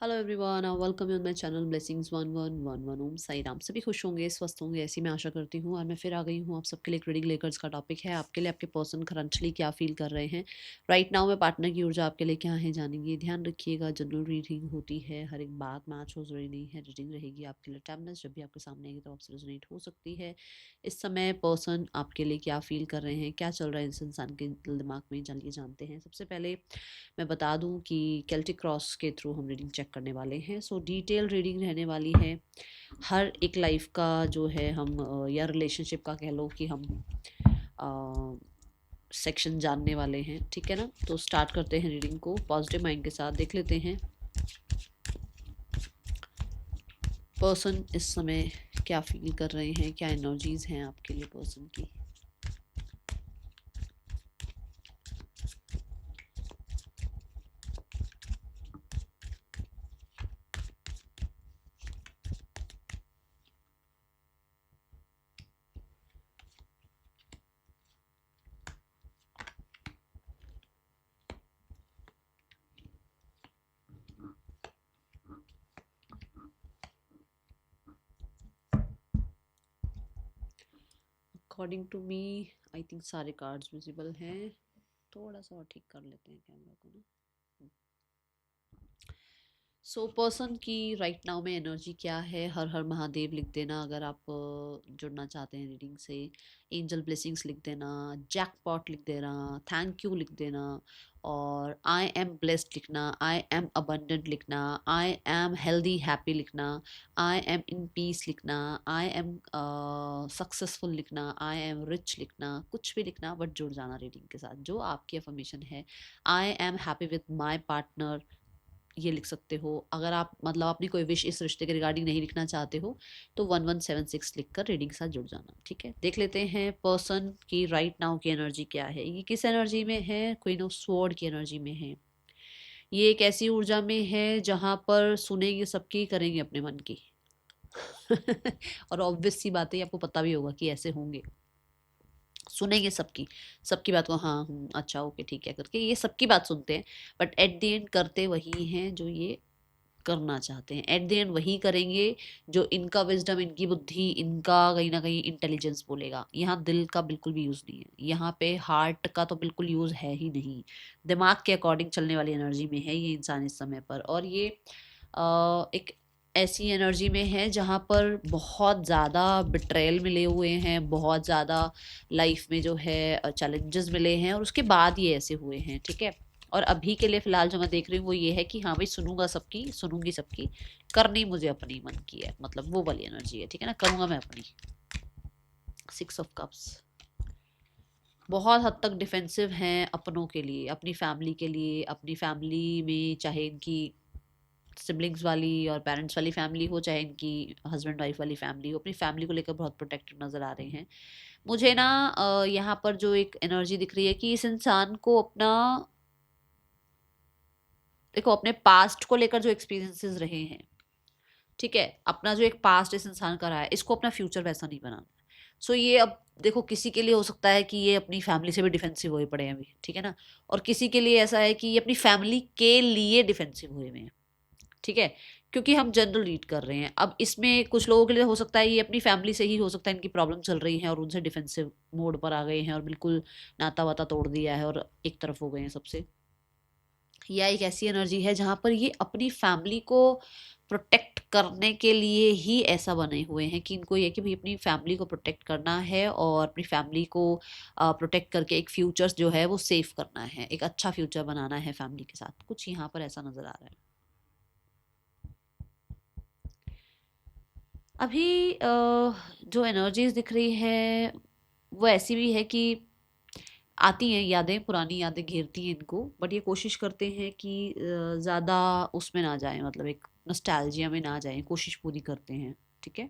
Hello everyone, welcome you on my channel blessings 1111 ओम साई राम। सभी खुश होंगे, स्वस्थ होंगे, ऐसी मैं आशा करती हूँ। और मैं फिर आ गई हूँ आप सबके लिए एक रीडिंग लेकर। इसका टॉपिक है आपके लिए आपके पर्सन करंटली क्या फील कर रहे हैं राइट नाउ में। पार्टनर की ऊर्जा आपके लिए क्या है जानेंगे। ध्यान रखिएगा, जनरल रीडिंग होती है, हर एक बात मैच हो जरूरी नहीं है। रीडिंग रहेगी आपके लिए टाइमलेस, जब भी आपके सामने आएगी तो आपसे रेजोनेट हो सकती है। इस समय पर्सन आपके लिए क्या फील कर रहे हैं, क्या चल रहा है इस इंसान के दिमाग में, जानिए जानते हैं। सबसे पहले मैं बता दूं कि केल्टिक क्रॉस के थ्रू हम रीडिंग चेक करने वाले हैं। सो डिटेल रीडिंग रहने वाली है। हर एक लाइफ का जो है हम या रिलेशनशिप का कह लो कि हम सेक्शन जानने वाले हैं, ठीक है ना। तो स्टार्ट करते हैं रीडिंग को पॉजिटिव माइंड के साथ। देख लेते हैं पर्सन इस समय क्या फील कर रहे हैं, क्या एनर्जीज हैं आपके लिए पर्सन की। According to me I think सारे कार्ड्स विजिबल हैं। थोड़ा सा और ठीक कर लेते हैं कैमरा को ना। सो पर्सन की राइट नाउ में एनर्जी क्या है। हर हर महादेव लिख देना अगर आप जुड़ना चाहते हैं रीडिंग से। एंजल ब्लेसिंग्स लिख देना, जैकपॉट लिख देना, थैंक यू लिख देना, और आई एम ब्लेस्ड लिखना, आई एम अबंडेंट लिखना, आई एम हेल्दी हैप्पी लिखना, आई एम इन पीस लिखना, आई एम सक्सेसफुल लिखना, आई एम रिच लिखना, कुछ भी लिखना बट जुड़ जाना रीडिंग के साथ जो आपकी अफर्मेशन है। I am happy with my partner, ये लिख सकते हो। अगर आप मतलब अपनी कोई विश इस रिश्ते के रिगार्डिंग नहीं लिखना चाहते हो तो 1176 लिखकर रीडिंग के साथ जुड़ जाना, ठीक है। देख लेते हैं पर्सन की राइट नाउ की एनर्जी क्या है। ये किस एनर्जी में है? क्वीन ऑफ स्वॉर्ड की एनर्जी में है। ये एक ऐसी ऊर्जा में है जहां पर सुनेंगे सबकी, करेंगे अपने मन की। और ऑब्वियस सी बात है, आपको पता भी होगा कि ऐसे होंगे। सुनेंगे सबकी, सबकी बात को, हाँ अच्छा ओके ठीक है करके ये सबकी बात सुनते हैं। बट एट द एंड करते वही हैं जो ये करना चाहते हैं। एट द एंड वही करेंगे जो इनका विजडम, इनकी बुद्धि, इनका कहीं ना कहीं इंटेलिजेंस बोलेगा। यहाँ दिल का बिल्कुल भी यूज नहीं है, यहाँ पे हार्ट का तो बिल्कुल यूज है ही नहीं। दिमाग के अकॉर्डिंग चलने वाली एनर्जी में है ये इंसान इस समय पर। और ये एक ऐसी एनर्जी में है जहाँ पर बहुत ज़्यादा बिट्रेयल मिले हुए हैं, बहुत ज़्यादा लाइफ में जो है चैलेंजेस मिले हैं और उसके बाद ये ऐसे हुए हैं, ठीक है। और अभी के लिए फिलहाल जो मैं देख रही हूँ वो ये है कि हाँ भाई सुनूंगा सबकी, सुनूंगी सबकी, करनी मुझे अपनी मन की है, मतलब वो वाली एनर्जी है, ठीक है ना, करूंगा मैं अपनी। 6 ऑफ कप्स बहुत हद तक डिफेंसिव हैं अपनों के लिए, अपनी फैमिली के लिए। अपनी फैमिली में चाहे इनकी सिबलिंग्स वाली और पेरेंट्स वाली फैमिली हो, चाहे इनकी हस्बैंड वाइफ वाली फैमिली हो, अपनी फैमिली को लेकर बहुत प्रोटेक्टिव नजर आ रहे हैं मुझे ना। यहाँ पर जो एक एनर्जी दिख रही है कि इस इंसान को अपना, देखो अपने पास्ट को लेकर जो एक्सपीरियंसेस रहे हैं, ठीक है, अपना जो एक पास्ट इस इंसान का रहा है, इसको अपना फ्यूचर वैसा नहीं बनाना। सो ये अब देखो, किसी के लिए हो सकता है कि ये अपनी फैमिली से भी डिफेंसिव हुए पड़े हैं अभी, ठीक है ना। और किसी के लिए ऐसा है कि ये अपनी फैमिली के लिए डिफेंसिव हुए हुए हैं, ठीक है। क्योंकि हम जनरल रीड कर रहे हैं। अब इसमें कुछ लोगों के लिए हो सकता है ये अपनी फैमिली से ही हो सकता है इनकी प्रॉब्लम चल रही है और उनसे डिफेंसिव मोड पर आ गए हैं और बिल्कुल नाता वाता तोड़ दिया है और एक तरफ हो गए हैं सबसे। या एक ऐसी एनर्जी है जहां पर ये अपनी फैमिली को प्रोटेक्ट करने के लिए ही ऐसा बने हुए हैं कि इनको ये कि भाई अपनी फैमिली को प्रोटेक्ट करना है और अपनी फैमिली को प्रोटेक्ट करके एक फ्यूचर जो है वो सेफ करना है, एक अच्छा फ्यूचर बनाना है फैमिली के साथ। कुछ यहाँ पर ऐसा नजर आ रहा है। अभी जो एनर्जीज दिख रही है वो ऐसी भी है कि आती हैं यादें, पुरानी यादें घेरती हैं इनको, बट ये कोशिश करते हैं कि ज़्यादा उसमें ना जाए, मतलब एक नॉस्टैल्जिया में ना जाए, कोशिश पूरी करते हैं, ठीक है।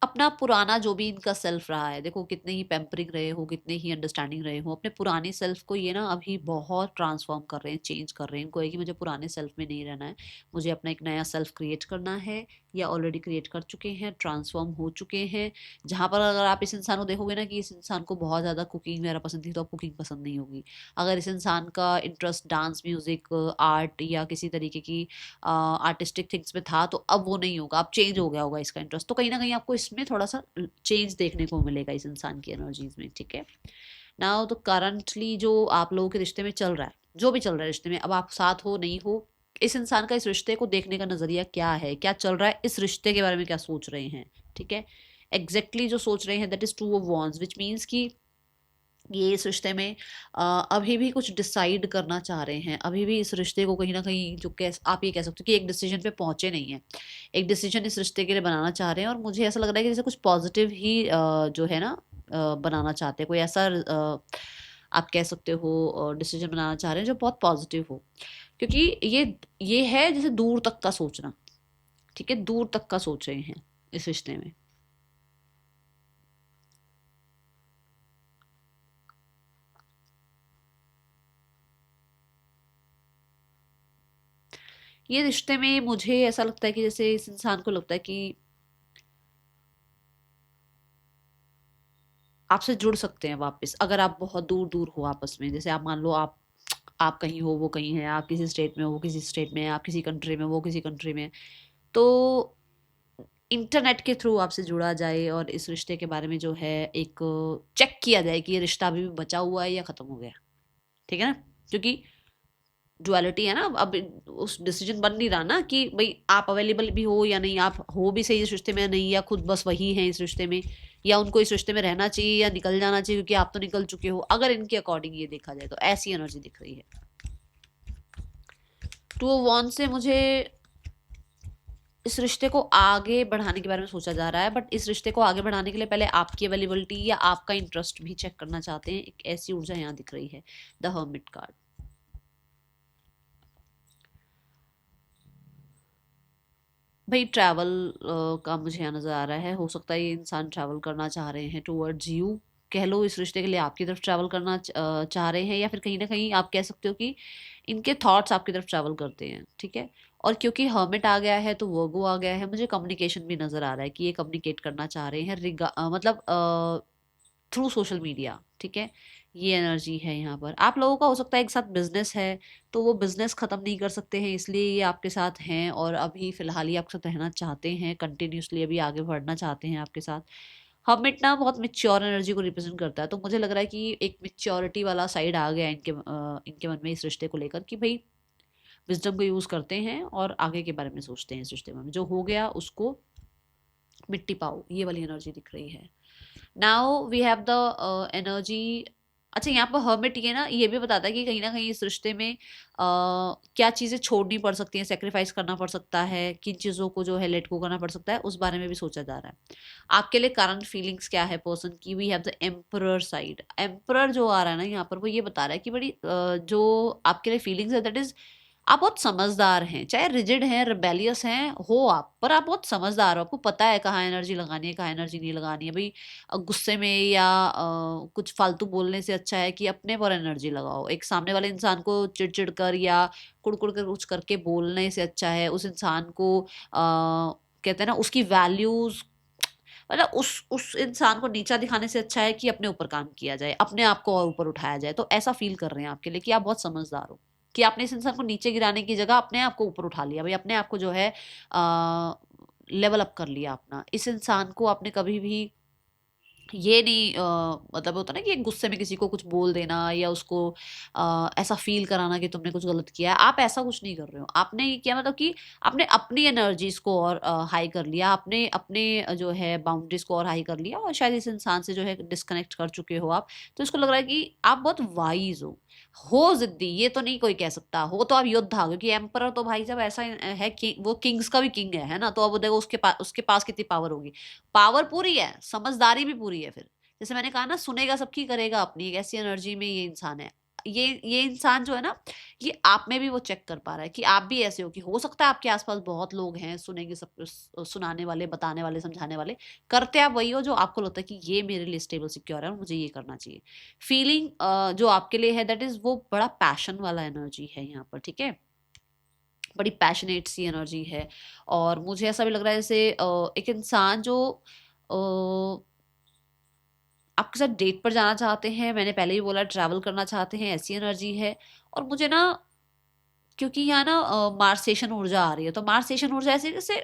अपना पुराना जो भी इनका सेल्फ रहा है, देखो कितने ही पैम्परिंग रहे हो, कितने ही अंडरस्टैंडिंग रहे हो, अपने पुराने सेल्फ को ये ना अभी बहुत ट्रांसफॉर्म कर रहे हैं, चेंज कर रहे हैं। इनको है कि मुझे पुराने सेल्फ में नहीं रहना है, मुझे अपना एक नया सेल्फ क्रिएट करना है, या ऑलरेडी क्रिएट कर चुके हैं, ट्रांसफॉर्म हो चुके हैं। जहाँ पर अगर आप इस इंसान को देखोगे ना कि इस इंसान को बहुत ज़्यादा कुकिंग वगैरह पसंद थी, तो अब कुकिंग पसंद नहीं होगी। अगर इस इंसान का इंटरेस्ट डांस, म्यूजिक, आर्ट या किसी तरीके की आर्टिस्टिक थिंग्स में था, तो अब वो नहीं होगा, अब चेंज हो गया होगा इसका इंटरेस्ट। तो कहीं ना कहीं आपको इसमें थोड़ा सा चेंज देखने को मिलेगा इस इंसान की एनर्जीज में, ठीक है। नाउ तो करंटली जो आप लोगों के रिश्ते में चल रहा है, जो भी चल रहा है रिश्ते में, अब आप साथ हो नहीं हो, इस इंसान का इस रिश्ते को देखने का नजरिया क्या है, क्या चल रहा है, इस रिश्ते के बारे में क्या सोच रहे हैं, ठीक है। एग्जैक्टली जो सोच रहे हैं that is two of wands, which means कि ये इस रिश्ते में अभी भी कुछ डिसाइड करना चाह रहे हैं, अभी भी इस रिश्ते को कहीं ना कहीं जो कह आप ये कह सकते हो कि एक डिसीजन पे पहुंचे नहीं है, एक डिसीजन इस रिश्ते के लिए बनाना चाह रहे हैं। और मुझे ऐसा लग रहा है कि जैसे कुछ पॉजिटिव ही जो है ना बनाना चाहते हैं, कोई ऐसा आप कह सकते हो डिसीजन बनाना चाह रहे हैं जो बहुत पॉजिटिव हो। क्योंकि ये है जैसे दूर तक का सोचना, ठीक है, दूर तक का सोच रहे हैं इस रिश्ते में। ये रिश्ते में मुझे ऐसा लगता है कि जैसे इस इंसान को लगता है कि आपसे जुड़ सकते हैं वापस, अगर आप बहुत दूर दूर हो आपस में। जैसे आप मान लो आप कहीं हो, वो कहीं है, आप किसी स्टेट में हो, वो किसी स्टेट में है, आप किसी कंट्री में, वो किसी कंट्री में है, तो इंटरनेट के थ्रू आपसे जुड़ा जाए और इस रिश्ते के बारे में जो है एक चेक किया जाए कि ये रिश्ता अभी भी बचा हुआ है या खत्म हो गया, ठीक है ना। क्योंकि डुअलिटी है ना, अब उस डिसीजन बन नहीं रहा ना कि भाई आप अवेलेबल भी हो या नहीं, आप हो भी सही इस रिश्ते में या नहीं, या खुद बस वही है इस रिश्ते में, या उनको इस रिश्ते में रहना चाहिए या निकल जाना चाहिए क्योंकि आप तो निकल चुके हो। अगर इनके अकॉर्डिंग ये देखा जाए तो ऐसी एनर्जी दिख रही है। टू ऑफ वन से मुझे इस रिश्ते को आगे बढ़ाने के बारे में सोचा जा रहा है, बट इस रिश्ते को आगे बढ़ाने के लिए पहले आपकी अवेलेबिलिटी या आपका इंटरेस्ट भी चेक करना चाहते हैं। एक ऐसी ऊर्जा यहाँ दिख रही है, द हर्मिट कार्ड। भाई ट्रैवल का मुझे यहाँ नज़र आ रहा है, हो सकता है ये इंसान ट्रैवल करना चाह रहे हैं टूवर्ड्स यू, कह लो इस रिश्ते के लिए आपकी तरफ ट्रैवल करना चाह रहे हैं, या फिर कहीं ना कहीं आप कह सकते हो कि इनके थॉट्स आपकी तरफ ट्रैवल करते हैं, ठीक है। और क्योंकि हर्मिट आ गया है तो वर्गो आ गया है, मुझे कम्युनिकेशन भी नज़र आ रहा है कि ये कम्युनिकेट करना चाह रहे हैं मतलब थ्रू सोशल मीडिया, ठीक है। ये एनर्जी है यहाँ पर। आप लोगों का हो सकता है एक साथ बिजनेस है, तो वो बिजनेस खत्म नहीं कर सकते हैं, इसलिए ये आपके साथ हैं और अभी फिलहाल ये आपके साथ रहना चाहते हैं, कंटिन्यूसली अभी आगे बढ़ना चाहते हैं आपके साथ। हमिट ना बहुत मिच्योर एनर्जी को रिप्रेजेंट करता है, तो मुझे लग रहा है कि एक मिच्योरिटी वाला साइड आ गया है इनके मन में इस रिश्ते को लेकर कि भाई विजडम को यूज करते हैं और आगे के बारे में सोचते हैं। इस रिश्ते में जो हो गया उसको मिट्टी पाओ, ये वाली एनर्जी दिख रही है। Now we have the energy. अच्छा, यहाँ पर हर्मिट ये ना ये भी बताता है कि कहीं ना कहीं इस रिश्ते में क्या चीज़ें छोड़नी पड़ सकती हैं, सेक्रीफाइस करना पड़ सकता है, किन चीज़ों को जो है लेट गो करना पड़ सकता है, उस बारे में भी सोचा जा रहा है। आपके लिए करंट फीलिंग्स क्या है पर्सन की। We have the emperor side. Emperor जो आ रहा है ना यहाँ पर, वो ये बता रहा है कि बड़ी जो आपके लिए फीलिंग्स है दैट इज आप बहुत समझदार हैं, चाहे रिजिड हैं, रिबेलियस हैं हो आप, पर आप बहुत समझदार हो, आपको पता है कहाँ एनर्जी लगानी है, कहाँ एनर्जी नहीं लगानी है। भाई गुस्से में या कुछ फालतू बोलने से अच्छा है कि अपने पर एनर्जी लगाओ। एक सामने वाले इंसान को चिड़चिड़ कर या कुड़कुड़ कर कुछ करके बोलने से अच्छा है उस इंसान को कहते हैं ना उसकी वैल्यूज, मतलब उस इंसान को नीचा दिखाने से अच्छा है कि अपने ऊपर काम किया जाए, अपने आप को और ऊपर उठाया जाए। तो ऐसा फील कर रहे हैं आपके लिए कि आप बहुत समझदार हो, कि आपने इस इंसान को नीचे गिराने की जगह अपने आप को ऊपर उठा लिया, भाई अपने आप को जो है लेवल अप कर लिया अपना। इस इंसान को आपने कभी भी ये नहीं मतलब होता ना कि एक गुस्से में किसी को कुछ बोल देना या उसको ऐसा फील कराना कि तुमने कुछ गलत किया है, आप ऐसा कुछ नहीं कर रहे हो। आपने ये किया मतलब कि आपने अपनी एनर्जीज को और हाई कर लिया, आपने अपने जो है बाउंड्रीज को और हाई कर लिया, और शायद इस इंसान से जो है डिस्कनेक्ट कर चुके हो आप। तो इसको लग रहा है कि आप बहुत वाइज हो जिद्दी, ये तो नहीं कोई कह सकता, हो तो आप योद्धा, क्योंकि एम्परर तो भाई साहब ऐसा है कि वो किंग्स का भी किंग है ना। तो अब वो देखो उसके पास कितनी पावर होगी। पावर पूरी है, समझदारी भी पूरी है। फिर जैसे मैंने कहा ना, सुनेगा सबकी, करेगा अपनी, एक ऐसी एनर्जी में ये इंसान है। ये इंसान जो है ना, ये आप में भी वो चेक कर पा रहा है कि आप भी ऐसे हो, कि हो सकता है आपके आसपास बहुत लोग हैं सुनेंगे सब कुछ, सुनाने वाले, बताने वाले, समझाने वाले, करते आप वही हो जो आपको लगता है कि ये मेरे लिए स्टेबल सिक्योर है और मुझे ये करना चाहिए। फीलिंग जो आपके लिए है दैट इज वो बड़ा पैशन वाला एनर्जी है यहाँ पर, ठीक है, बड़ी पैशनेट सी एनर्जी है। और मुझे ऐसा भी लग रहा है जैसे एक इंसान जो आपके साथ डेट पर जाना चाहते हैं, मैंने पहले ही बोला ट्रैवल करना चाहते हैं, ऐसी एनर्जी है। और मुझे ना, क्योंकि यहाँ ना मार्सेशन ऊर्जा आ रही है, तो मार्सेशन ऊर्जा ऐसे जैसे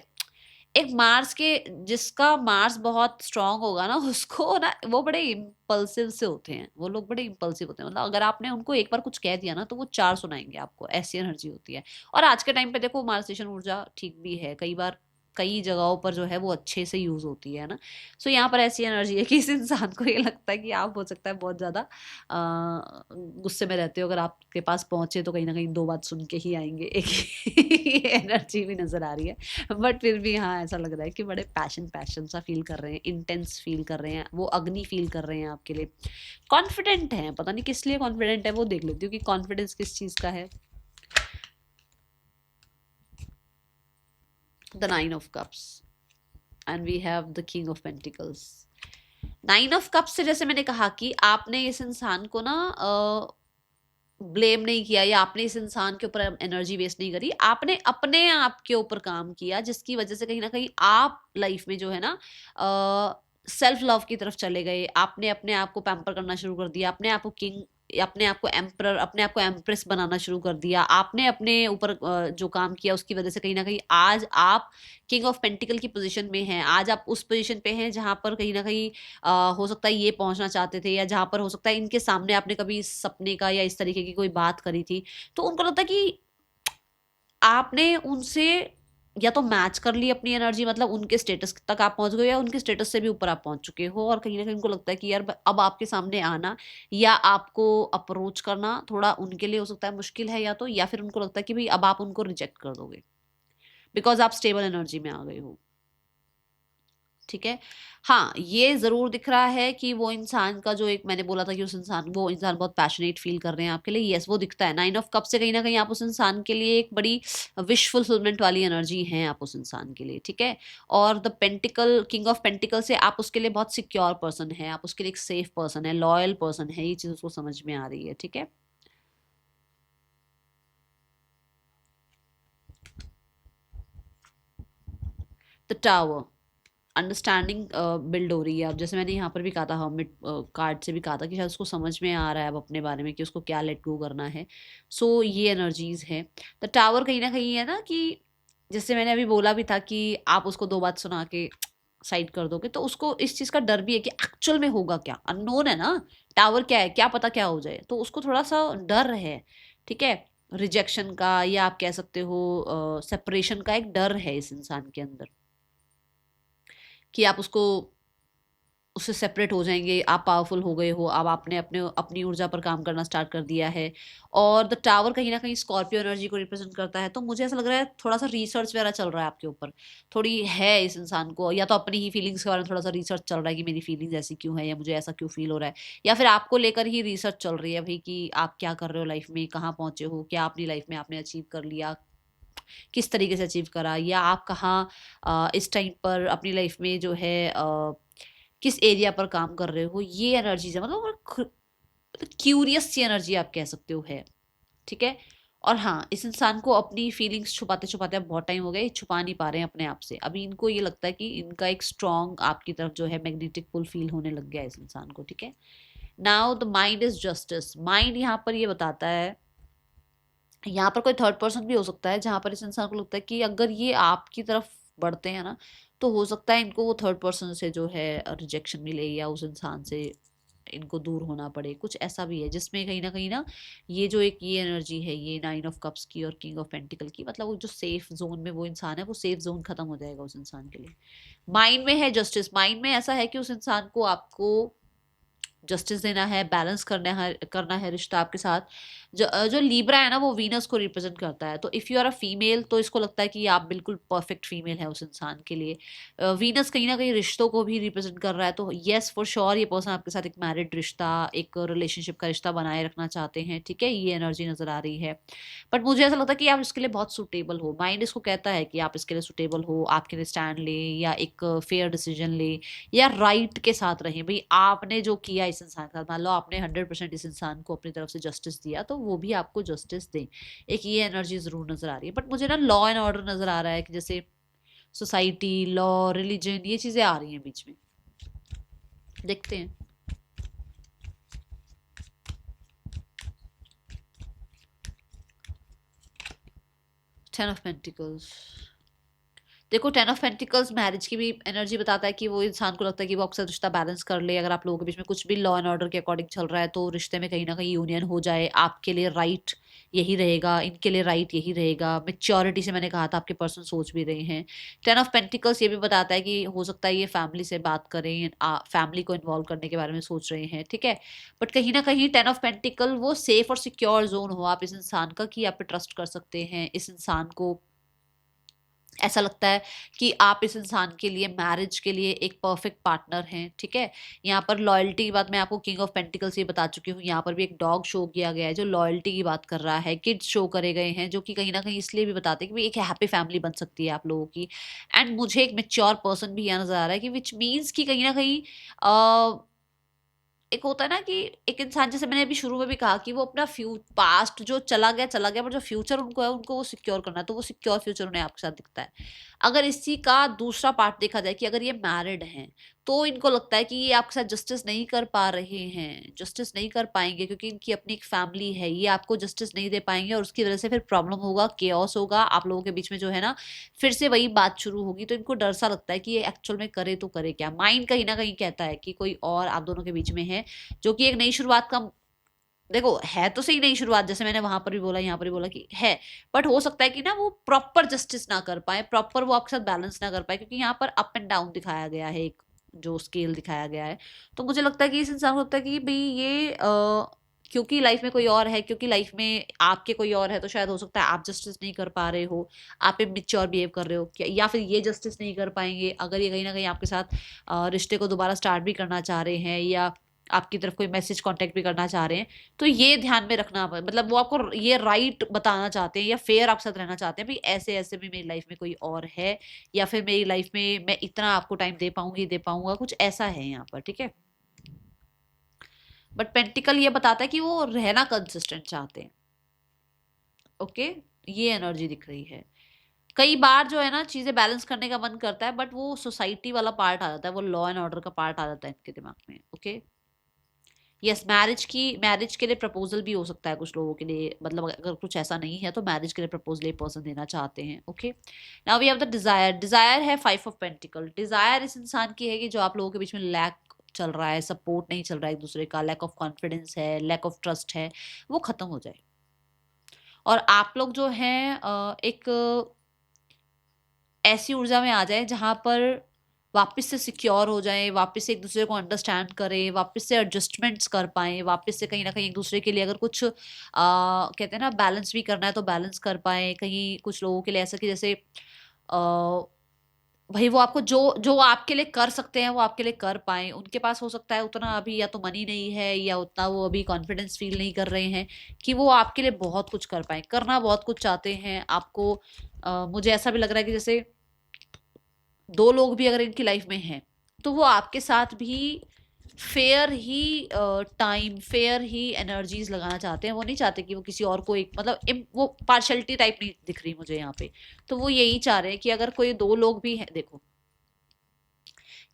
एक मार्स के, जिसका मार्स बहुत स्ट्रांग होगा ना, उसको ना वो बड़े इम्पल्सिव से होते हैं, वो लोग बड़े इम्पल्सिव होते हैं, मतलब अगर आपने उनको एक बार कुछ कह दिया ना तो वो चार सुनाएंगे आपको, ऐसी एनर्जी होती है। और आज के टाइम पे देखो मार्सेशन ऊर्जा ठीक भी है, कई बार कई जगहों पर जो है वो अच्छे से यूज होती है ना। सो यहाँ पर ऐसी एनर्जी है कि इस इंसान को ये लगता है कि आप हो सकता है बहुत ज्यादा गुस्से में रहते हो, अगर आपके पास पहुंचे तो कहीं ना कहीं दो बात सुन के ही आएंगे, एक ये एनर्जी भी नजर आ रही है। बट फिर भी हाँ, ऐसा लग रहा है कि बड़े पैशन पैशन सा फील कर रहे हैं, इंटेंस फील कर रहे हैं, वो अग्नि फील कर रहे हैं आपके लिए, कॉन्फिडेंट हैं, पता नहीं किस लिए कॉन्फिडेंट है, वो देख लेती हूँ कि कॉन्फिडेंस किस चीज का है। The nine of cups and we have the king of pentacles. Nine of cups से जैसे मैंने कहा कि आपने इस इंसान को ना ब्लेम नहीं किया, या आपने इस इंसान के ऊपर एनर्जी वेस्ट नहीं करी, आपने अपने आप के ऊपर काम किया, जिसकी वजह से कहीं ना कहीं आप लाइफ में जो है ना सेल्फ लव की तरफ चले गए। आपने अपने आप को पैम्पर करना शुरू कर दिया, अपने आप को किंग, अपने आप को एम्परर, अपने आप को एम्प्रेस बनाना शुरू कर दिया। आपने अपने ऊपर जो काम किया उसकी वजह से कहीं ना कहीं आज आप किंग ऑफ पेंटिकल की पोजीशन में हैं। आज आप उस पोजीशन पे हैं जहां पर कहीं ना कहीं हो सकता है ये पहुंचना चाहते थे, या जहां पर हो सकता है इनके सामने आपने कभी इस सपने का या इस तरीके की कोई बात करी थी, तो उनको लगता है कि आपने उनसे या तो मैच कर ली अपनी एनर्जी, मतलब उनके स्टेटस तक आप पहुंच गए, या उनके स्टेटस से भी ऊपर आप पहुंच चुके हो, और कहीं ना कहीं उनको लगता है कि यार अब आपके सामने आना या आपको अप्रोच करना थोड़ा उनके लिए हो सकता है मुश्किल है, या फिर उनको लगता है कि भाई अब आप उनको रिजेक्ट कर दोगे बिकॉज आप स्टेबल एनर्जी में आ गए हो, ठीक है। हाँ, ये जरूर दिख रहा है कि वो इंसान का जो, एक मैंने बोला था कि वो इंसान बहुत पैशनेट फील कर रहे हैं आपके लिए, यस वो दिखता है। नाइन ऑफ कप से कहीं ना कहीं आप उस इंसान के लिए एक बड़ी विश फुलफिलमेंट वाली एनर्जी है आप उस इंसान के लिए, ठीक है। और the pentacle, king of pentacle से आप उसके लिए बहुत सिक्योर पर्सन है, आप उसके लिए एक सेफ पर्सन है, लॉयल पर्सन है, ये चीज उसको समझ में आ रही है, ठीक है। द टावर, अंडरस्टैंडिंग बिल्ड हो रही है। अब जैसे मैंने यहाँ पर भी कहा था, हर्मिट कार्ड से भी कहा था कि शायद उसको समझ में आ रहा है अब अपने बारे में कि उसको क्या लेट गो करना है। सो ये एनर्जीज है। द टावर कहीं ना कहीं है ना कि जैसे मैंने अभी बोला भी था कि आप उसको दो बात सुना के साइड कर दोगे, तो उसको इस चीज का डर भी है कि एक्चुअल में होगा क्या, अननोन है ना, टावर क्या है, क्या पता क्या हो जाए, तो उसको थोड़ा सा डर है, ठीक है। रिजेक्शन का, या आप कह सकते हो सेपरेशन का एक डर है इस इंसान के अंदर, कि आप उसको, उससे सेपरेट हो जाएंगे, आप पावरफुल हो गए हो, अब आपने अपने अपनी ऊर्जा पर काम करना स्टार्ट कर दिया है। और द टावर कहीं ना कहीं स्कॉर्पियो एनर्जी को रिप्रेजेंट करता है, तो मुझे ऐसा लग रहा है थोड़ा सा रिसर्च वगैरह चल रहा है आपके ऊपर, थोड़ी है इस इंसान को, या तो अपनी ही फीलिंग्स के बारे में थोड़ा सा रिसर्च चल रहा है कि मेरी फीलिंग्स ऐसी क्यों है, या मुझे ऐसा क्यों फील हो रहा है, या फिर आपको लेकर ही रिसर्च चल रही है भाई कि आप क्या कर रहे हो लाइफ में, कहाँ पहुंचे हो, क्या अपनी लाइफ में आपने अचीव कर लिया, किस तरीके से अचीव करा, या आप कहाँ इस टाइम पर अपनी लाइफ में जो है किस एरिया पर काम कर रहे हो, ये एनर्जीज है, मतलब क्यूरियस सी एनर्जी आप कह सकते हो है, ठीक है। और हाँ, इस इंसान को अपनी फीलिंग्स छुपाते छुपाते अब बहुत टाइम हो गया, ये छुपा नहीं पा रहे हैं अपने आप से, अभी इनको ये लगता है कि इनका एक स्ट्रॉन्ग आपकी तरफ जो है मैग्नेटिक पुल फील होने लग गया है इस इंसान को, ठीक है। Now the mind is justice, mind यहाँ पर ये बताता है, यहाँ पर कोई थर्ड पर्सन भी हो सकता है जहां पर इस इंसान को लगता है कि अगर ये आपकी तरफ बढ़ते हैं ना, तो हो सकता है इनको वो थर्ड पर्सन से जो है रिजेक्शन मिले, या उस इंसान से इनको दूर होना पड़े, कुछ ऐसा भी है जिसमें कहीं ना ये जो एक ये एनर्जी है, ये नाइन ऑफ कप्स की और किंग ऑफ पेंटिकल की, मतलब वो जो सेफ जोन में वो इंसान है, वो सेफ जोन खत्म हो जाएगा उस इंसान के लिए। माइंड में है जस्टिस, माइंड में ऐसा है कि उस इंसान को आपको जस्टिस देना है, बैलेंस करना है रिश्ता आपके साथ। जो लीब्रा है ना वो वीनस को रिप्रेजेंट करता है, तो if you are a female तो इसको लगता है कि आप बिल्कुल परफेक्ट फीमेल है उस इंसान के लिए। वीनस कहीं ना कहीं रिश्तों को भी रिप्रेजेंट कर रहा है, तो येस फॉर श्योर ये पर्सन आपके साथ एक मैरिड रिश्ता, एक रिलेशनशिप का रिश्ता बनाए रखना चाहते हैं, ठीक है, ये एनर्जी नजर आ रही है। बट मुझे ऐसा लगता है कि आप इसके लिए बहुत सुटेबल हो, माइंड इसको कहता है कि आप इसके लिए सुटेबल हो, आपके लिए स्टैंड ले या एक फेयर डिसीजन ले या राइट के साथ रहें। भाई आपने जो किया इस इंसान के साथ, मान लो आपने 100% इस इंसान को अपनी तरफ से जस्टिस दिया, तो वो भी आपको जस्टिस दें, एक ये एनर्जी जरूर नजर आ रही है। बट मुझे ना लॉ एंड ऑर्डर नजर आ रहा है कि जैसे सोसाइटी, लॉ, रिलीजन, ये चीजें आ रही हैं बीच में, देखते हैं। 10 ऑफ पेंटिकल्स, देखो 10 ऑफ पेंटिकल्स मैरिज की भी एनर्जी बताता है कि वो इंसान को लगता है कि वो आपके साथ रिश्ता बैलेंस कर ले। अगर आप लोगों के बीच में कुछ भी लॉ एंड ऑर्डर के अकॉर्डिंग चल रहा है तो रिश्ते में कहीं ना कहीं यूनियन हो जाए, आपके लिए राइट यही रहेगा, इनके लिए राइट यही रहेगा। मेच्योरिटी से मैंने कहा था आपके पर्सन सोच भी रहे हैं। 10 ऑफ पेंटिकल्स ये भी बताता है कि हो सकता है ये फैमिली से बात करें, फैमिली को इन्वॉल्व करने के बारे में सोच रहे हैं, ठीक है। बट कहीं ना कहीं 10 ऑफ पेंटिकल वो सेफ और सिक्योर जोन हो आप इस इंसान का, कि आप पे ट्रस्ट कर सकते हैं इस इंसान को। ऐसा लगता है कि आप इस इंसान के लिए मैरिज के लिए एक परफेक्ट पार्टनर हैं, ठीक है। यहाँ पर लॉयल्टी की बात मैं आपको किंग ऑफ पेंटिकल्स ये बता चुकी हूँ। यहाँ पर भी एक डॉग शो किया गया है जो लॉयल्टी की बात कर रहा है, किड्स शो करे गए हैं जो कि कहीं ना कहीं इसलिए भी बताते हैं कि भाई एक हैप्पी फैमिली बन सकती है आप लोगों की। एंड मुझे एक मेच्योर पर्सन भी यहाँ नजर आ रहा है कि विच मीन्स कि कहीं ना कहीं एक होता है ना कि एक इंसान, जैसे मैंने अभी शुरू में भी कहा कि वो अपना पास्ट जो चला गया, पर जो फ्यूचर उनको है उनको वो सिक्योर करना है, तो वो सिक्योर फ्यूचर उन्हें आपके साथ दिखता है। अगर इसी का दूसरा पार्ट देखा जाए कि अगर ये मैरिड हैं तो इनको लगता है कि ये आपके साथ जस्टिस नहीं कर पा रहे हैं, जस्टिस नहीं कर पाएंगे क्योंकि इनकी अपनी एक फैमिली है, ये आपको जस्टिस नहीं दे पाएंगे और उसकी वजह से फिर प्रॉब्लम होगा, केओस होगा आप लोगों के बीच में जो है ना, फिर से वही बात शुरू होगी। तो इनको डर सा लगता है कि ये एक्चुअल में करे तो करे क्या। माइंड कहीं ना कहीं कहता है कि कोई और आप दोनों के बीच में है, जो कि एक नई शुरुआत का, देखो है तो सही नई शुरुआत, जैसे मैंने वहां पर भी बोला यहाँ पर भी बोला कि है। बट हो सकता है कि ना वो प्रॉपर जस्टिस ना कर पाए, प्रॉपर वो आपके साथ बैलेंस ना कर पाए, क्योंकि यहाँ पर अप एंड डाउन दिखाया गया है, एक जो स्केल दिखाया गया है। तो मुझे लगता है कि इस इंसान को लगता है कि भाई ये क्योंकि लाइफ में कोई और है, क्योंकि लाइफ में आपके कोई और है, तो शायद हो सकता है आप जस्टिस नहीं कर पा रहे हो, आप इमेच्योर बिहेव कर रहे हो क्या, या फिर ये जस्टिस नहीं कर पाएंगे अगर ये कहीं ना कहीं आपके साथ रिश्ते को दोबारा स्टार्ट भी करना चाह रहे हैं, या आपकी तरफ कोई मैसेज कांटेक्ट भी करना चाह रहे हैं। तो ये ध्यान में रखना, मतलब वो आपको ये राइट बताना चाहते हैं या फेयर आपके साथ रहना चाहते हैं, भाई ऐसे ऐसे भी मेरी लाइफ में कोई और है, या फिर मेरी लाइफ में मैं इतना आपको टाइम दे पाऊंगी, दे पाऊंगा, कुछ ऐसा है यहाँ पर, ठीक है। बट पेंटिकल ये बताता है कि वो रहना कंसिस्टेंट चाहते हैं, ओके। ये एनर्जी दिख रही है। कई बार जो है ना चीजें बैलेंस करने का मन करता है, बट वो सोसाइटी वाला पार्ट आ जाता है, वो लॉ एंड ऑर्डर का पार्ट आ जाता है इनके दिमाग में, ओके। यस, मैरिज के लिए प्रपोजल भी हो सकता है कुछ लोगों के लिए, मतलब अगर कुछ ऐसा नहीं है तो मैरिज के लिए प्रपोजल ये पर्सन देना चाहते हैं, okay. Now we have the desire. Desire है 5 ऑफ पेंटिकल। डिजायर इस इंसान की है कि जो आप लोगों के बीच में लैक चल रहा है, सपोर्ट नहीं चल रहा है एक दूसरे का, लैक ऑफ कॉन्फिडेंस है, लैक ऑफ ट्रस्ट है, वो खत्म हो जाए। और आप लोग जो हैं एक ऐसी ऊर्जा में आ जाए जहां पर वापस से सिक्योर हो जाए, वापस से एक दूसरे को अंडरस्टैंड करें, वापस से एडजस्टमेंट्स कर पाए, वापस से कहीं ना कहीं एक दूसरे के लिए अगर कुछ कहते हैं ना बैलेंस भी करना है तो बैलेंस कर पाए। कहीं कुछ लोगों के लिए ऐसा कि जैसे भाई वो आपको जो जो आपके लिए कर सकते हैं वो आपके लिए कर पाए, उनके पास हो सकता है उतना अभी या तो मनी नहीं है या उतना वो अभी कॉन्फिडेंस फील नहीं कर रहे हैं कि वो आपके लिए बहुत कुछ कर पाए, करना बहुत कुछ चाहते हैं आपको। मुझे ऐसा भी लग रहा है कि जैसे दो लोग भी अगर इनकी लाइफ में हैं तो वो आपके साथ भी फेयर ही टाइम, फेयर ही एनर्जीज लगाना चाहते हैं। वो नहीं चाहते कि वो किसी और को एक मतलब वो पार्शलिटी टाइप नहीं दिख रही मुझे यहाँ पे। तो वो यही चाह रहे हैं कि अगर कोई दो लोग भी हैं, देखो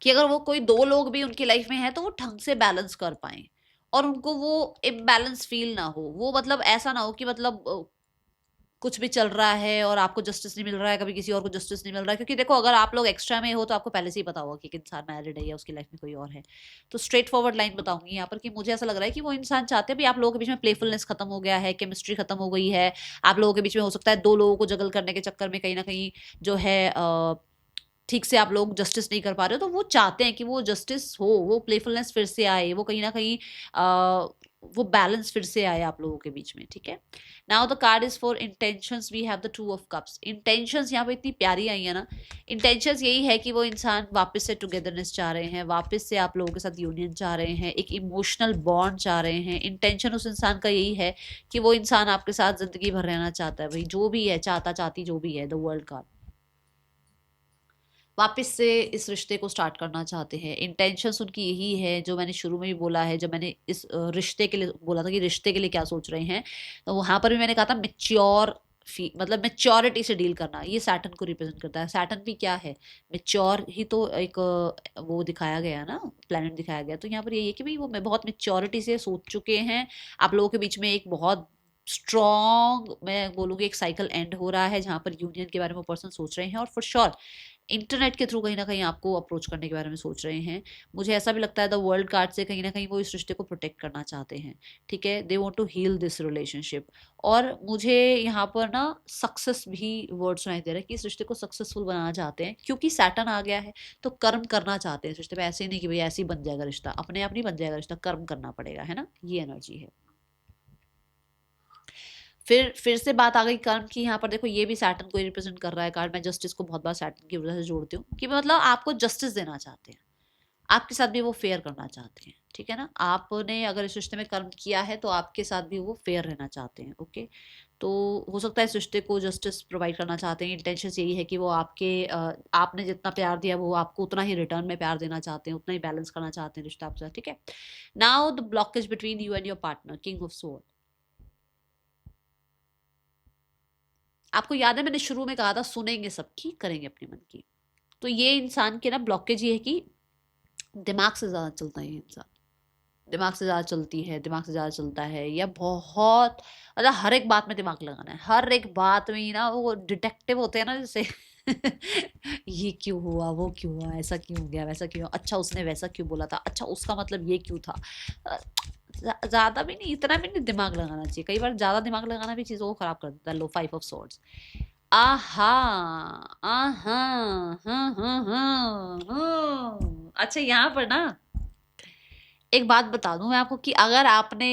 कि अगर वो कोई दो लोग भी उनकी लाइफ में है तो वो ढंग से बैलेंस कर पाए और उनको वो इम्बैलेंस फील ना हो। वो मतलब ऐसा ना हो कि मतलब कुछ भी चल रहा है और आपको जस्टिस नहीं मिल रहा है, कभी किसी और को जस्टिस नहीं मिल रहा है। क्योंकि देखो अगर आप लोग एक्स्ट्रा में हो तो आपको पहले से ही पता होगा कि एक इंसान मैरिड है या उसकी लाइफ में कोई और है। तो स्ट्रेट फॉरवर्ड लाइन बताऊंगी यहाँ पर कि मुझे ऐसा लग रहा है कि वो इंसान चाहते हैं भी आप लोगों के बीच में प्लेफुलनेस खत्म हो गया है, केमिस्ट्री खत्म हो गई है आप लोगों के बीच में। हो सकता है दो लोगों को जगल करने के चक्कर में कहीं ना कहीं जो है ठीक से आप लोग जस्टिस नहीं कर पा रहे हो, तो वो चाहते हैं कि वो जस्टिस हो, वो प्लेफुलनेस फिर से आए, वो कहीं ना कहीं वो बैलेंस फिर से आए आप लोगों के बीच में, ठीक है। Now the card is for intentions, we have the two of cups. Intentions यहाँ पे इतनी प्यारी आई है ना, इंटेंशंस यही है कि वो इंसान वापस से टुगेदरनेस चाह रहे हैं, वापस से आप लोगों के साथ यूनियन चाह रहे हैं, एक इमोशनल बॉन्ड चाह रहे हैं। इंटेंशन उस इंसान का यही है कि वो इंसान आपके साथ जिंदगी भर रहना चाहता है, भाई जो भी है, चाहता चाहती जो भी है, द वर्ल्ड कार्ड वापस से इस रिश्ते को स्टार्ट करना चाहते हैं। इंटेंशंस उनकी यही है, जो मैंने शुरू में भी बोला है, जब मैंने इस रिश्ते के लिए बोला था कि रिश्ते के लिए क्या सोच रहे हैं, तो वहां पर भी मैंने कहा था मेच्योर, मतलब मेच्योरिटी से डील करना। ये सैटर्न को रिप्रेजेंट करता है। सैटर्न भी क्या है, मेच्योर ही तो एक वो दिखाया गया ना, प्लेनेट दिखाया गया। तो यहाँ पर ये है कि भाई वो मैं बहुत मेच्योरिटी से सोच चुके हैं। आप लोगों के बीच में एक बहुत स्ट्रॉन्ग, मैं बोलूँगी एक साइकिल एंड हो रहा है, जहाँ पर यूनियन के बारे में पर्सन सोच रहे हैं, और फॉर श्योर इंटरनेट के थ्रू कहीं ना कहीं आपको अप्रोच करने के बारे में सोच रहे हैं। मुझे ऐसा भी लगता है द वर्ल्ड कार्ड से कहीं ना कहीं वो इस रिश्ते को प्रोटेक्ट करना चाहते हैं, ठीक है। They want to heal this relationship. और मुझे यहाँ पर ना सक्सेस भी वर्ड सुनाई दे रहा है कि इस रिश्ते को सक्सेसफुल बनाना चाहते हैं, क्योंकि सैटर्न आ गया है तो कर्म करना चाहते हैं इस रिश्ते में। ऐसे ही नहीं कि भाई ऐसे ही बन जाएगा रिश्ता, अपने आप नहीं बन जाएगा रिश्ता, कर्म करना पड़ेगा, है ना, ये एनर्जी है। फिर से बात आ गई कर्म की। यहाँ पर देखो ये भी सैटर्न को रिप्रेजेंट कर रहा है कार्ड। मैं जस्टिस को बहुत बार सैटर्न की वजह से जोड़ती हूँ कि मतलब आपको जस्टिस देना चाहते हैं, आपके साथ भी वो फेयर करना चाहते हैं, ठीक है ना। आपने अगर इस रिश्ते में कर्म किया है तो आपके साथ भी वो फेयर रहना चाहते हैं, ओके। तो हो सकता है इस रिश्ते को जस्टिस प्रोवाइड करना चाहते हैं। इंटेंशन यही है कि वो आपके आपने जितना प्यार दिया वो आपको उतना ही रिटर्न में प्यार देना चाहते हैं, उतना ही बैलेंस करना चाहते हैं रिश्ता आपके साथ, ठीक है। Now the blockage between you and your partner, king of sword. आपको याद है मैंने शुरू में कहा था सुनेंगे सबकी, करेंगे अपने मन की। तो ये इंसान के ना ब्लॉकेज ये है कि दिमाग से ज्यादा चलता है ये इंसान, दिमाग से ज्यादा चलती है, दिमाग से ज्यादा चलता है, या बहुत मतलब हर एक बात में दिमाग लगाना है, हर एक बात में ही ना वो डिटेक्टिव होते हैं ना जैसे ये क्यों हुआ, वो क्यों हुआ, ऐसा क्यों हो गया, वैसा क्यों हुआ? अच्छा उसने वैसा क्यों बोला था, अच्छा उसका मतलब ये क्यों था। ज्यादा भी नहीं, इतना भी नहीं दिमाग लगाना चाहिए। कई बार ज्यादा दिमाग लगाना भी चीजों को खराब कर देता है। लो 5 ऑफ सोर्ड्स। आहा, आहा, हाँ हाँ हाँ हाँ। अच्छा यहाँ पर ना एक बात बता दूं मैं आपको कि अगर आपने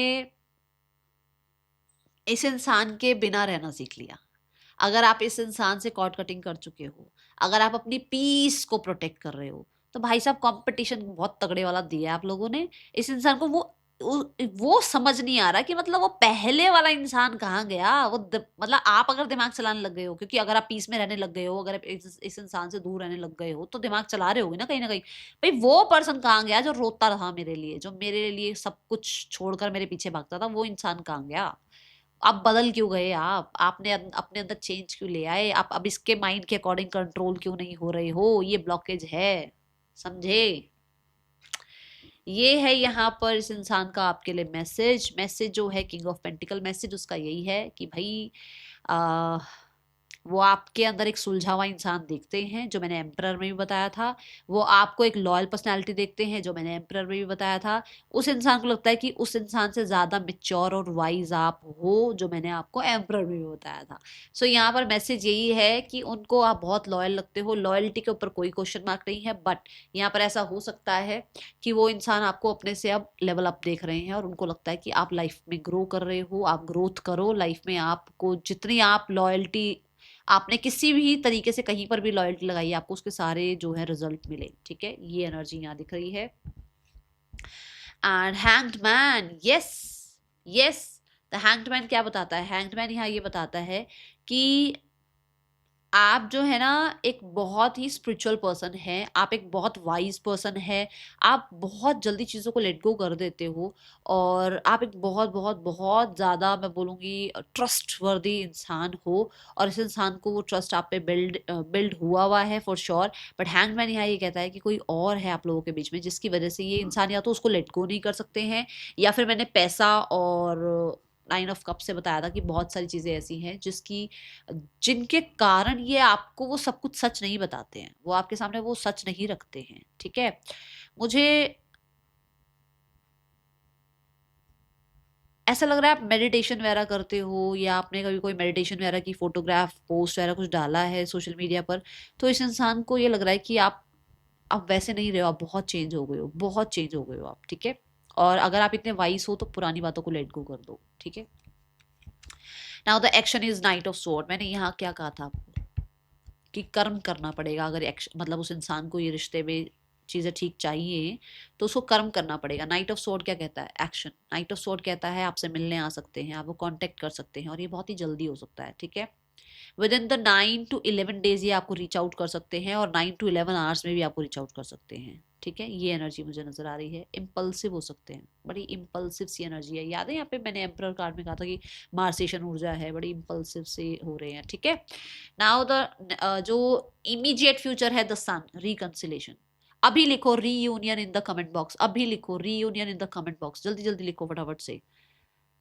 इस इंसान के बिना रहना सीख लिया, अगर आप इस इंसान से कॉर्ड कटिंग कर चुके हो, अगर आप अपनी पीस को प्रोटेक्ट कर रहे हो, तो भाई साहब कंपटीशन बहुत तगड़े वाला दिया है आप लोगों ने इस इंसान को। वो समझ नहीं आ रहा कि मतलब वो पहले वाला इंसान कहाँ गया। मतलब आप अगर दिमाग चलाने लग गए हो, क्योंकि अगर आप पीस में रहने लग गए हो, अगर आप इस इंसान से दूर रहने लग गए हो, तो दिमाग चला रहे होगे ना कहीं ना कहीं। भाई वो पर्सन कहाँ गया जो रोता रहा मेरे लिए, जो मेरे लिए सब कुछ छोड़कर मेरे पीछे भागता था, वो इंसान कहाँ गया। आप बदल क्यों गए, आपने अपने अंदर चेंज क्यों ले आए, आप अब इसके माइंड के अकॉर्डिंग कंट्रोल क्यों नहीं हो रहे हो। ये ब्लॉकेज है, समझे। ये है यहाँ पर इस इंसान का आपके लिए मैसेज। मैसेज जो है किंग ऑफ पेंटिकल मैसेज उसका यही है कि भाई आ, वो आपके अंदर एक सुलझा हुआ इंसान देखते हैं, जो मैंने एम्परर में भी बताया था। वो आपको एक लॉयल पर्सनालिटी देखते हैं, जो मैंने एम्परर में भी बताया था। उस इंसान को लगता है कि उस इंसान से ज्यादा मेच्योर और वाइज आप हो, जो मैंने आपको एम्परर में भी बताया था। सो यहाँ पर मैसेज यही है कि उनको आप बहुत लॉयल लगते हो, लॉयल्टी के ऊपर कोई क्वेश्चन मार्क नहीं है। बट यहाँ पर ऐसा हो सकता है कि वो इंसान आपको अपने से अब लेवल अप देख रहे हैं, और उनको लगता है कि आप लाइफ में ग्रो कर रहे हो, आप ग्रोथ करो लाइफ में। आपको जितनी आप लॉयल्टी, आपने किसी भी तरीके से कहीं पर भी लॉयल्टी लगाई है, आपको उसके सारे जो है रिजल्ट मिले, ठीक है। ये एनर्जी यहाँ दिख रही है। And hanged man, yes yes. The hanged man क्या बताता है, हैंग्ड मैन यहाँ ये बताता है कि आप जो है ना एक बहुत ही स्पिरिचुअल पर्सन है, आप एक बहुत वाइज पर्सन है। आप बहुत जल्दी चीज़ों को लेट गो कर देते हो, और आप एक बहुत बहुत बहुत ज़्यादा, मैं बोलूँगी, ट्रस्ट वर्दी इंसान हो। और इस इंसान को वो ट्रस्ट आप पे बिल्ड बिल्ड हुआ है फॉर श्योर। बट हैंगमैन यहाँ ये कहता है कि कोई और है आप लोगों के बीच में, जिसकी वजह से ये इंसान या तो उसको लेट गो नहीं कर सकते हैं, या फिर मैंने पैसा और 9 ऑफ कप से बताया था कि बहुत सारी चीज़ें ऐसी हैं जिसकी, जिनके कारण ये आपको वो सब कुछ सच नहीं बताते हैं, वो आपके सामने वो सच नहीं रखते हैं, ठीक है। मुझे ऐसा लग रहा है आप मेडिटेशन वगैरह करते हो, या आपने कभी कोई मेडिटेशन वगैरह की फोटोग्राफ पोस्ट वगैरह कुछ डाला है सोशल मीडिया पर, तो इस इंसान को ये लग रहा है कि आप वैसे नहीं रहे हो, आप बहुत चेंज हो गए हो, बहुत चेंज हो गए हो आप, ठीक है। और अगर आप इतने वाइस हो तो पुरानी बातों को लेट गो कर दो, ठीक है। Now the action is night of sword. मैंने यहाँ क्या कहा था आपको कि कर्म करना पड़ेगा। अगर एक्शन मतलब उस इंसान को ये रिश्ते में चीज़ें ठीक चाहिए तो उसको कर्म करना पड़ेगा। नाइट ऑफ स्वॉर्ड क्या कहता है? एक्शन। नाइट ऑफ स्वॉर्ड कहता है आपसे मिलने आ सकते हैं, आप वो कांटेक्ट कर सकते हैं, और ये बहुत ही जल्दी हो सकता है, ठीक है। With in the 9 to 11 days ये आपको रीच आउट कर सकते हैं, और 9 to 11 hours में भी आपको रीच आउट कर सकते हैं, ठीक है। ये एनर्जी मुझे नजर आ रही है। इम्पल्सिव हो सकते हैं, बड़ी इम्पल्सिव सी एनर्जी है। याद है यहाँ पे मैंने एम्परर कार्ड में कहा था कि मार्सेशन ऊर्जा है, बड़ी इम्पल्सिव से हो रहे हैं, ठीक है। नाउ द जो इमीडिएट फ्यूचर है, द सन, रिकंसिलेशन। अभी लिखो reunion in the comment box, अभी लिखो reunion in the comment box, जल्दी जल्दी लिखो फटाफट से,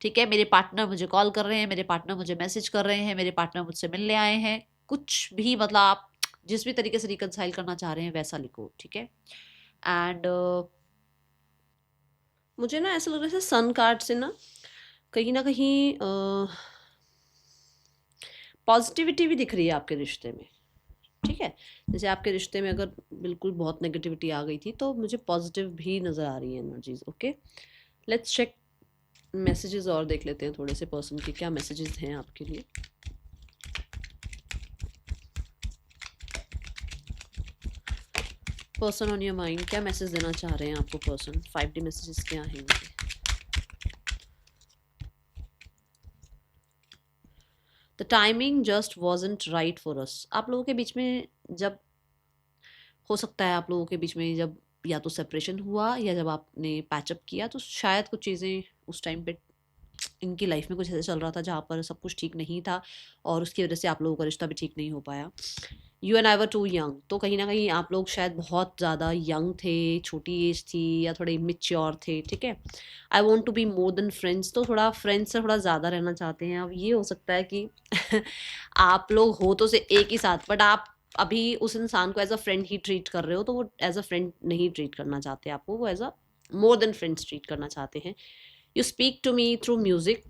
ठीक है। मेरे पार्टनर मुझे कॉल कर रहे हैं, मेरे पार्टनर मुझे मैसेज कर रहे हैं, मेरे पार्टनर मुझसे मिलने आए हैं, कुछ भी मतलब आप जिस भी तरीके से रिकनसाइल करना चाह रहे हैं वैसा लिखो, ठीक है। एंड मुझे ना ऐसा लग रहा है सन कार्ड से ना कहीं पॉजिटिविटी भी दिख रही है आपके रिश्ते में, ठीक है। जैसे आपके रिश्ते में अगर बिल्कुल बहुत नेगेटिविटी आ गई थी तो मुझे पॉजिटिव भी नज़र आ रही है energies. Okay, let's check messages और देख लेते हैं थोड़े से पर्सन के क्या मैसेजेस हैं आपके लिए। पर्सन ऑन योर माइंड, क्या मैसेज देना चाह रहे हैं आपको पर्सन? 5D मैसेजेस क्या हैं उनके? The timing just wasn't right for us. आप लोगों के बीच में जब हो सकता है आप लोगों के बीच में जब या तो सेपरेशन हुआ या जब आपने पैचअप किया तो शायद कुछ चीज़ें उस टाइम पे इनकी लाइफ में कुछ ऐसा चल रहा था जहाँ पर सब कुछ ठीक नहीं था, और उसकी वजह से आप लोगों का रिश्ता भी ठीक नहीं हो पाया। You and I were too young, तो कहीं ना कहीं आप लोग शायद बहुत ज़्यादा यंग थे, छोटी एज थी, या थोड़े इमेच्योर थे, ठीक है। I want to be more than friends, तो थोड़ा फ्रेंड्स से थोड़ा ज़्यादा रहना चाहते हैं। अब ये हो सकता है कि आप लोग हो तो से एक ही साथ, बट आप अभी उस इंसान को एज अ फ्रेंड ही ट्रीट कर रहे हो, तो वो एज अ फ्रेंड नहीं ट्रीट करना चाहते आपको, वो as a more than friends treat करना चाहते हैं। You speak to me through music,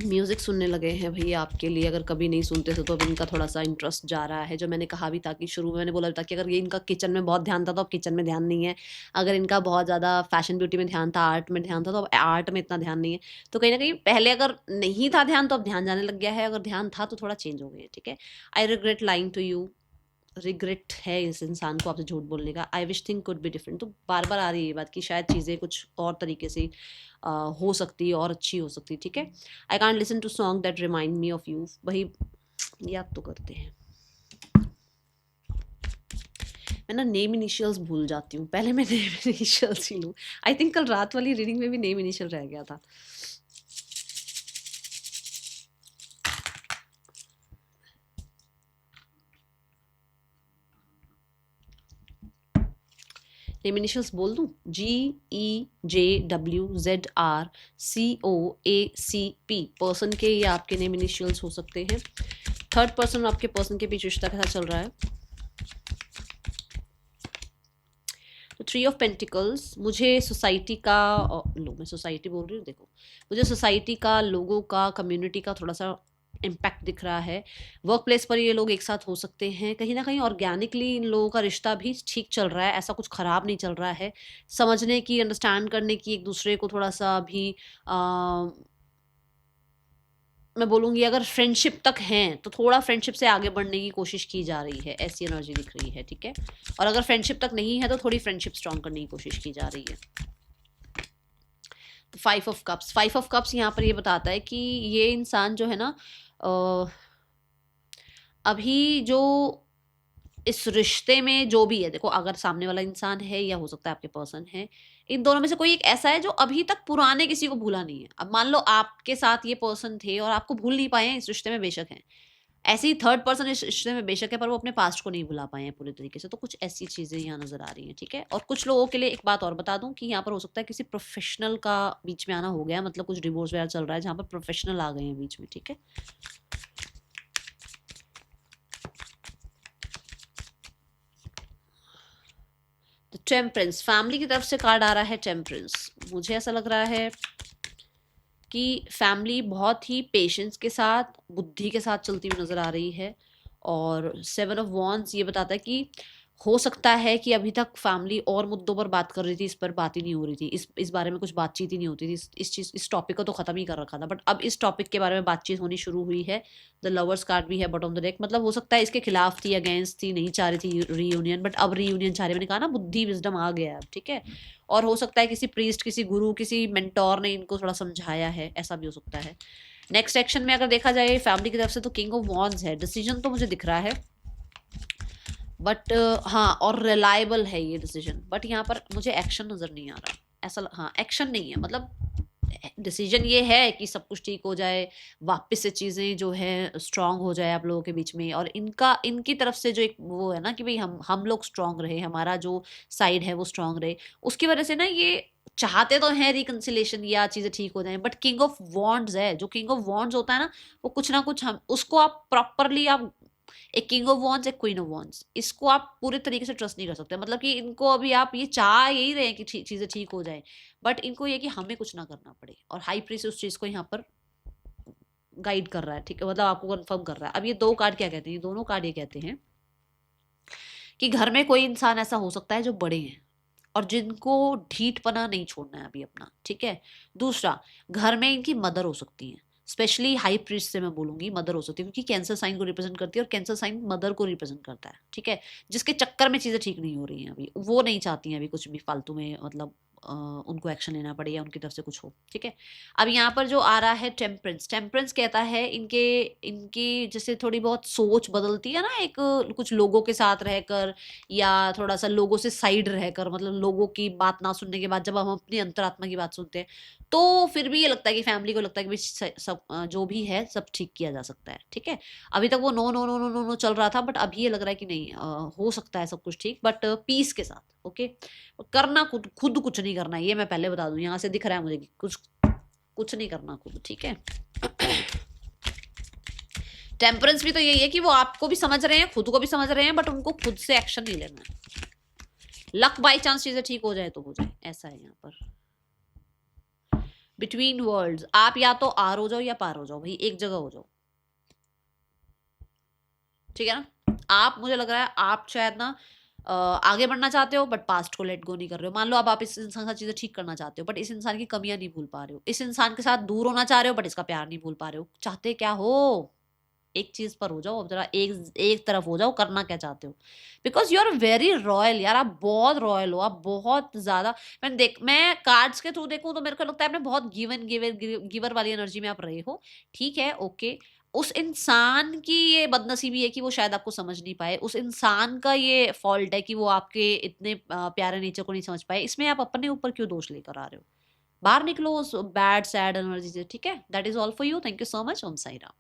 music सुनने लगे हैं भैया आपके लिए। अगर कभी नहीं सुनते थे तो अब इनका थोड़ा सा इंटरेस्ट जा रहा है। जो मैंने कहा भी था कि शुरू में मैंने बोला था कि अगर ये इनका किचन में बहुत ध्यान था तो अब किचन में ध्यान नहीं है, अगर इनका बहुत ज़्यादा फैशन ब्यूटी में ध्यान था, आर्ट में ध्यान था, तो अब आर्ट में इतना ध्यान नहीं है। तो कहीं ना कहीं पहले अगर नहीं था ध्यान तो अब ध्यान जाने लग गया है, अगर ध्यान था तो थोड़ा चेंज हो गया है, ठीक है। I regret lying to you, regret है इस इंसान को आपसे झूठ बोलने का। I wish thing could be different, तो बार बार आ रही है ये बात कि शायद चीज़ें कुछ और तरीके से हो सकती है और अच्छी हो सकती है, ठीक है। I can't listen to song that remind me of you, वही याद तो करते हैं। मैं ना नेम इनिशियल्स भूल जाती हूँ, पहले मैं नेम इनिशियल्स ही लूँ। आई थिंक कल रात वाली रीडिंग में भी नेम इनिशियल रह गया था। नेम इनिशियल्स बोल दूं? GEJWZRCOACP पर्सन के ये आपके नेम इनिशियल्स हो सकते हैं। थर्ड पर्सन, आपके पर्सन के बीच रिश्ता कैसा चल रहा है? तो 3 ऑफ पेंटिकल्स, मुझे सोसाइटी का लो, मैं सोसाइटी बोल रही हूँ, देखो मुझे सोसाइटी का, लोगों का, कम्युनिटी का थोड़ा सा इम्पैक्ट दिख रहा है। वर्क प्लेस पर ये लोग एक साथ हो सकते हैं, कहीं ना कहीं ऑर्गेनिकली इन लोगों का रिश्ता भी ठीक चल रहा है, ऐसा कुछ ख़राब नहीं चल रहा है। समझने की, अंडरस्टैंड करने की, एक दूसरे को थोड़ा सा भी मैं बोलूँगी अगर फ्रेंडशिप तक हैं तो थोड़ा फ्रेंडशिप से आगे बढ़ने की कोशिश की जा रही है, ऐसी एनर्जी दिख रही है, ठीक है। और अगर फ्रेंडशिप तक नहीं है तो थोड़ी फ्रेंडशिप स्ट्रॉन्ग करने की कोशिश की जा रही है। 5 ऑफ कप्स, 5 ऑफ कप्स यहाँ पर ये बताता है कि ये इंसान जो है ना अभी जो इस रिश्ते में जो भी है, देखो अगर सामने वाला इंसान है या हो सकता है आपके पर्सन है, इन दोनों में से कोई एक ऐसा है जो अभी तक पुराने किसी को भूला नहीं है। अब मान लो आपके साथ ये पर्सन थे और आपको भूल नहीं पाए हैं, इस रिश्ते में बेशक हैं। ऐसे ही थर्ड पर्सन इस रिश्ते में बेशक है पर वो अपने पास्ट को नहीं भुला पाए हैं पूरे तरीके से। तो कुछ ऐसी चीजें यहाँ नजर आ रही हैं, ठीक है। और कुछ लोगों के लिए एक बात और बता दूं कि यहाँ पर हो सकता है किसी प्रोफेशनल का बीच में आना हो गया, मतलब कुछ डिवोर्स वगैरह चल रहा है जहाँ पर प्रोफेशनल आ गए हैं बीच में, ठीक है। तो टेम्परेंस, फैमिली की तरफ से कार्ड आ रहा है टेम्परेंस। मुझे ऐसा लग रहा है कि फैमिली बहुत ही पेशेंस के साथ, बुद्धि के साथ चलती हुई नजर आ रही है। और 7 ऑफ वॉन्ड्स ये बताता है कि हो सकता है कि अभी तक फैमिली और मुद्दों पर बात कर रही थी, इस पर बात ही नहीं हो रही थी, इस बारे में कुछ बातचीत ही नहीं होती थी, इस टॉपिक को तो खत्म ही कर रखा था, बट अब इस टॉपिक के बारे में बातचीत होनी शुरू हुई है। द लवर्स कार्ड भी है बॉटम ऑफ द डेक, मतलब हो सकता है इसके खिलाफ थी, अगेंस्ट थी, नहीं चाह रही थी रीयूनियन, बट अब रीयूनियन चाह रही है। मैंने कहा ना, बुद्धि विजडम आ गया है अब, ठीक है। और हो सकता है किसी प्रीस्ट, किसी गुरु, किसी मेंटोर ने इनको थोड़ा समझाया है, ऐसा भी हो सकता है। नेक्स्ट एक्शन में अगर देखा जाए फैमिली की तरफ से, तो किंग ऑफ वॉन्ड्स है। डिसीजन तो मुझे दिख रहा है, बट हाँ, और रिलायबल है ये डिसीजन, बट यहाँ पर मुझे एक्शन नजर नहीं आ रहा ऐसा। हाँ, एक्शन नहीं है, मतलब डिसीजन ये है कि सब कुछ ठीक हो जाए, वापस से चीज़ें जो है स्ट्रांग हो जाए आप लोगों के बीच में, और इनकी तरफ से जो एक वो है ना कि भाई हम लोग स्ट्रांग रहे, हमारा जो साइड है वो स्ट्रांग रहे, उसकी वजह से ना ये चाहते तो हैं रिकंसिलेशन या चीज़ें ठीक हो जाएं, बट किंग ऑफ वॉन्ड्स है, जो किंग ऑफ वॉन्ड्स होता है ना कुछ हम उसको आप प्रॉपरली आप, एक किंग ऑफ वॉन्ड्स, एक क्वीन ऑफ वॉन्ड्स, इसको आप पूरे तरीके से ट्रस्ट नहीं कर सकते। मतलब कि इनको अभी आप ये चाह यही रहे हैं कि चीजें ठीक हो जाए, बट इनको ये कि हमें कुछ ना करना पड़े, और हाई प्रीस्ट उस चीज को यहाँ पर गाइड कर रहा है, ठीक है, मतलब आपको कंफर्म कर रहा है। अब ये दो कार्ड क्या कहते हैं, ये दोनों कार्ड ये कहते हैं कि घर में कोई इंसान ऐसा हो सकता है जो बड़े हैं और जिनको ढीठपना नहीं छोड़ना है अभी अपना, ठीक है। दूसरा, घर में इनकी मदर हो सकती है, स्पेशली हाई प्रीस्ट से मैं बोलूंगी मदर हो सकती है, क्योंकि कैंसर साइन को रिप्रेजेंट करती है और कैंसर साइन मदर को रिप्रेजेंट करता है, ठीक है। जिसके चक्कर में चीजें ठीक नहीं हो रही हैं अभी, वो नहीं चाहती हैं अभी कुछ भी फालतू में, मतलब उनको एक्शन लेना पड़े या उनकी तरफ से कुछ हो, ठीक है। अब यहाँ पर जो आ रहा है टेम्परेंस, टेम्परेंस कहता है इनके इनकी जैसे थोड़ी बहुत सोच बदलती है ना, एक कुछ लोगों के साथ रहकर या थोड़ा सा लोगों से साइड रहकर, मतलब लोगों की बात ना सुनने के बाद जब हम अपनी अंतरात्मा की बात सुनते हैं, तो फिर भी ये लगता है कि फैमिली को लगता है कि भाई सब जो भी है सब ठीक किया जा सकता है, ठीक है। अभी तक वो no no no no no no चल रहा था, बट अभी ये लग रहा है कि नहीं, हो सकता है सब कुछ ठीक, बट पीस के साथ, ओके। करना खुद खुद कुछ नहीं करना है, ये मैं पहले बता दूं, यहाँ से दिख रहा है मुझे कि कुछ कुछ नहीं करना खुद, ठीक है। टेम्परेंस भी तो यही है कि वो आपको भी समझ रहे हैं, खुद को भी समझ रहे हैं, बट उनको खुद से एक्शन नहीं लेना है। लक बाई चांस चीजें ठीक हो जाए तो हो जाए, ऐसा है यहाँ पर। बिटवीन वर्ल्ड्स, आप या तो आर हो जाओ या पार हो जाओ, भाई एक जगह हो जाओ, ठीक है ना। आप, मुझे लग रहा है आप शायद ना आगे बढ़ना चाहते हो, बट पास्ट को लेट गो नहीं कर रहे हो। मान लो अब आप इस इंसान के साथ चीजें ठीक करना चाहते हो, बट इस इंसान की कमियां नहीं भूल पा रहे हो, इस इंसान के साथ दूर होना चाह रहे हो, बट इसका प्यार नहीं भूल पा रहे हो। चाहते क्या हो, एक चीज पर हो जाओ अब, जरा एक एक तरफ हो जाओ, करना क्या चाहते हो, because you are very royal यार, आप बहुत रॉयल हो, आप बहुत ज्यादा। मैं कार्ड्स के थ्रू देखूं तो मेरे को लगता है आपने बहुत गिवन गिवर गिवर वाली एनर्जी में आप रहे हो, ठीक है, ओके। उस इंसान की ये बदनसीबी है कि वो शायद आपको समझ नहीं पाए, उस इंसान का ये फॉल्ट है कि वो आपके इतने प्यारे नेचर को नहीं समझ पाए। इसमें आप अपने ऊपर क्यों दोष लेकर आ रहे हो, बाहर निकलो उस बैड सैड एनर्जी से, ठीक है। That is all for you, thank you so much, Om Sai Ram.